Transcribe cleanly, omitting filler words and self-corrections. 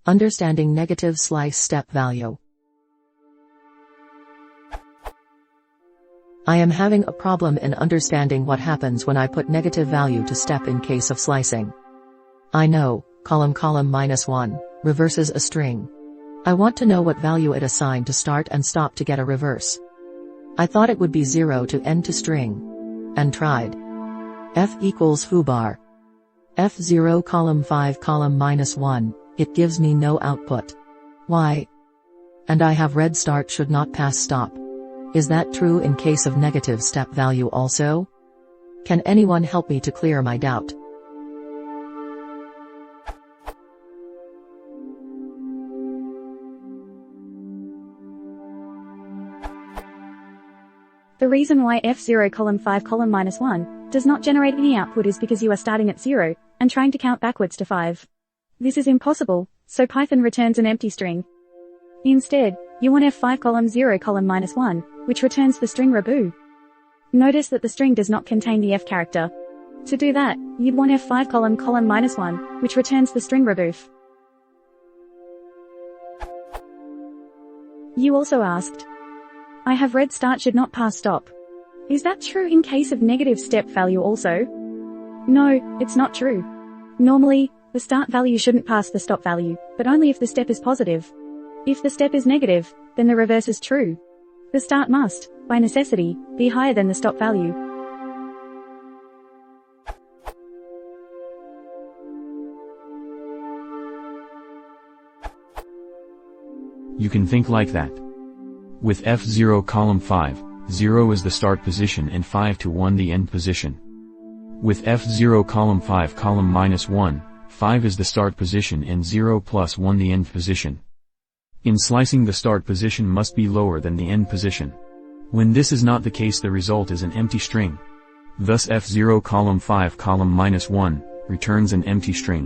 Understanding negative slice step value. I am having a problem in understanding what happens when I put negative value to step in case of slicing. I know, column -1, reverses a string. I want to know what value it assigned to start and stop to get a reverse. I thought it would be 0 to end to string. And tried. F equals foobar. F0 column 5 column -1, it gives me no output. Why? And I have read start should not pass stop. Is that true in case of negative step value also? Can anyone help me to clear my doubt? The reason why F0 column 5 column -1 does not generate any output is because you are starting at 0 and trying to count backwards to 5. This is impossible, so Python returns an empty string. Instead, you want F5 column 0 column -1, which returns the string raboo. Notice that the string does not contain the F character. To do that, you'd want F5 column -1, which returns the string raboof. You also asked, I have read start should not pass stop. Is that true in case of negative step value also? No, it's not true. Normally, the start value shouldn't pass the stop value, but only if the step is positive. If the step is negative, then the reverse is true. The start must, by necessity, be higher than the stop value. You can think like that. With F0 column 5, 0 is the start position and 5 to 1 the end position. With F0 column 5 column -1, 5 is the start position and 0 plus 1 the end position. In slicing, the start position must be lower than the end position. When this is not the case, the result is an empty string. Thus F0 column 5 column -1 returns an empty string.